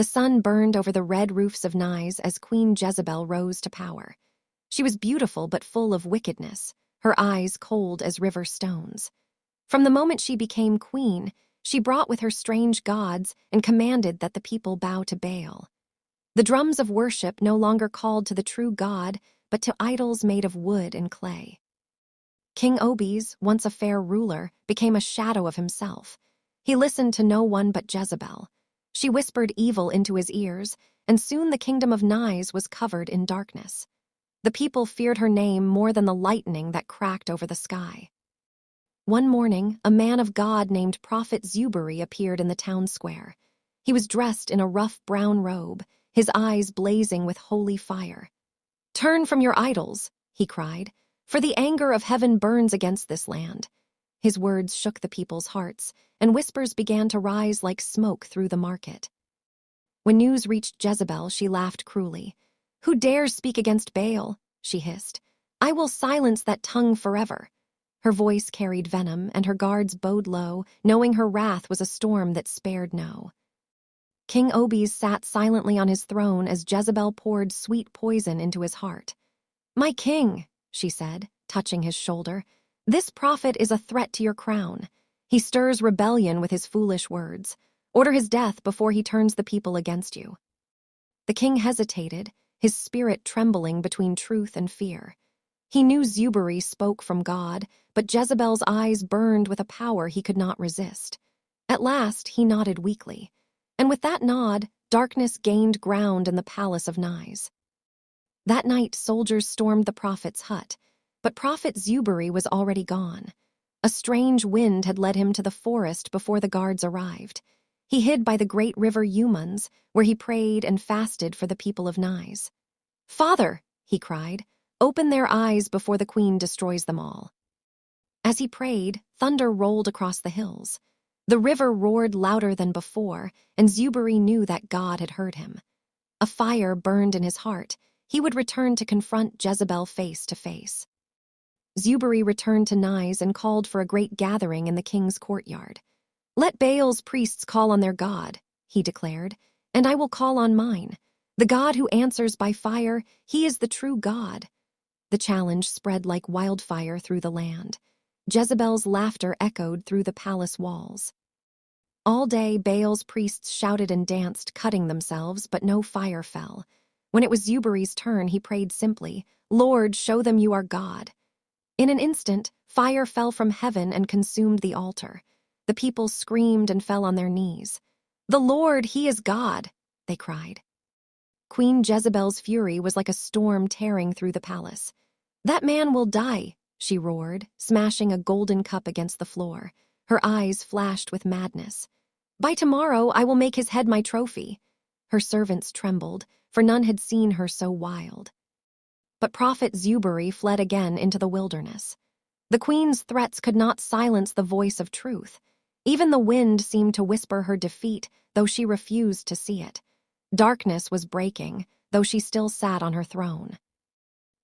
The sun burned over the red roofs of Nice as Queen Jezebel rose to power. She was beautiful but full of wickedness, her eyes cold as river stones. From the moment she became queen, she brought with her strange gods and commanded that the people bow to Baal. The drums of worship no longer called to the true God, but to idols made of wood and clay. King Obes, once a fair ruler, became a shadow of himself. He listened to no one but Jezebel. She whispered evil into his ears, and soon the kingdom of Nice was covered in darkness. The people feared her name more than the lightning that cracked over the sky. One morning, a man of God named Prophet Zuberi appeared in the town square. He was dressed in a rough brown robe, his eyes blazing with holy fire. "Turn from your idols," he cried, "for the anger of heaven burns against this land." His words shook the people's hearts, and whispers began to rise like smoke through the market. When news reached Jezebel, she laughed cruelly. "Who dares speak against Baal?" she hissed. "I will silence that tongue forever." Her voice carried venom, and her guards bowed low, knowing her wrath was a storm that spared no. King Obes sat silently on his throne as Jezebel poured sweet poison into his heart. "My king," she said, touching his shoulder, "this prophet is a threat to your crown. He stirs rebellion with his foolish words. Order his death before he turns the people against you." The king hesitated, his spirit trembling between truth and fear. He knew Zuberi spoke from God, but Jezebel's eyes burned with a power he could not resist. At last, he nodded weakly. And with that nod, darkness gained ground in the palace of Nice. That night, soldiers stormed the prophet's hut, but Prophet Zuberi was already gone. A strange wind had led him to the forest before the guards arrived. He hid by the great river Umans, where he prayed and fasted for the people of Nice. "Father," he cried, "open their eyes before the queen destroys them all." As he prayed, thunder rolled across the hills. The river roared louder than before, and Zuberi knew that God had heard him. A fire burned in his heart. He would return to confront Jezebel face to face. Zuberi returned to Nice and called for a great gathering in the king's courtyard. "Let Baal's priests call on their God," he declared, "and I will call on mine. The God who answers by fire, he is the true God." The challenge spread like wildfire through the land. Jezebel's laughter echoed through the palace walls. All day, Baal's priests shouted and danced, cutting themselves, but no fire fell. When it was Zuberi's turn, he prayed simply, "Lord, show them you are God." In an instant, fire fell from heaven and consumed the altar. The people screamed and fell on their knees. "The Lord, he is God," they cried. Queen Jezebel's fury was like a storm tearing through the palace. "That man will die," she roared, smashing a golden cup against the floor. Her eyes flashed with madness. "By tomorrow, I will make his head my trophy." Her servants trembled, for none had seen her so wild. But Prophet Zuberi fled again into the wilderness. The queen's threats could not silence the voice of truth. Even the wind seemed to whisper her defeat, though she refused to see it. Darkness was breaking, though she still sat on her throne.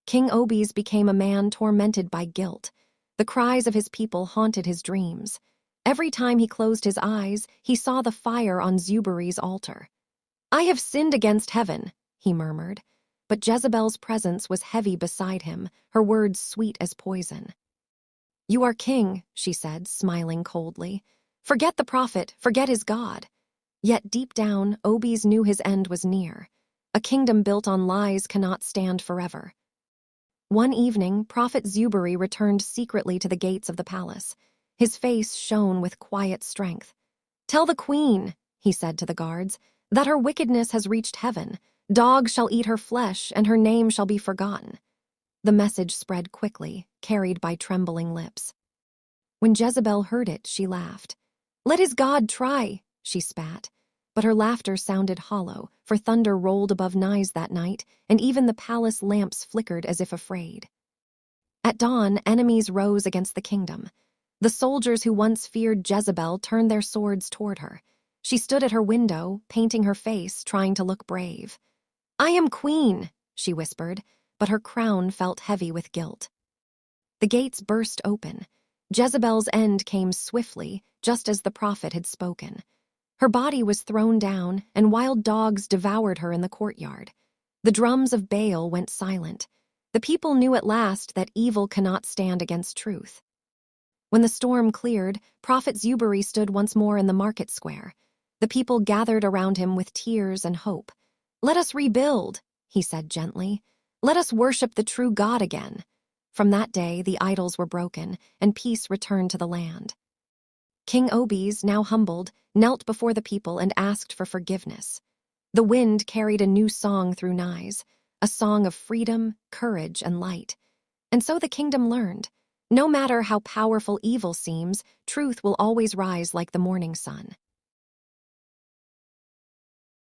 King Obes became a man tormented by guilt. The cries of his people haunted his dreams. Every time he closed his eyes, he saw the fire on Zuberi's altar. "I have sinned against heaven," he murmured. But Jezebel's presence was heavy beside him, her words sweet as poison. "You are king," she said, smiling coldly. "Forget the prophet, forget his God." Yet deep down, Obes knew his end was near. A kingdom built on lies cannot stand forever. One evening, Prophet Zuberi returned secretly to the gates of the palace. His face shone with quiet strength. "Tell the queen," he said to the guards, "that her wickedness has reached heaven. Dogs shall eat her flesh, and her name shall be forgotten." The message spread quickly, carried by trembling lips. When Jezebel heard it, she laughed. "Let his God try," she spat. But her laughter sounded hollow, for thunder rolled above Nice that night, and even the palace lamps flickered as if afraid. At dawn, enemies rose against the kingdom. The soldiers who once feared Jezebel turned their swords toward her. She stood at her window, painting her face, trying to look brave. "I am queen," she whispered, but her crown felt heavy with guilt. The gates burst open. Jezebel's end came swiftly, just as the prophet had spoken. Her body was thrown down, and wild dogs devoured her in the courtyard. The drums of Baal went silent. The people knew at last that evil cannot stand against truth. When the storm cleared, Prophet Zuberi stood once more in the market square. The people gathered around him with tears and hope. "Let us rebuild," he said gently. "Let us worship the true God again." From that day, the idols were broken, and peace returned to the land. King Obes, now humbled, knelt before the people and asked for forgiveness. The wind carried a new song through Nice, a song of freedom, courage, and light. And so the kingdom learned. No matter how powerful evil seems, truth will always rise like the morning sun.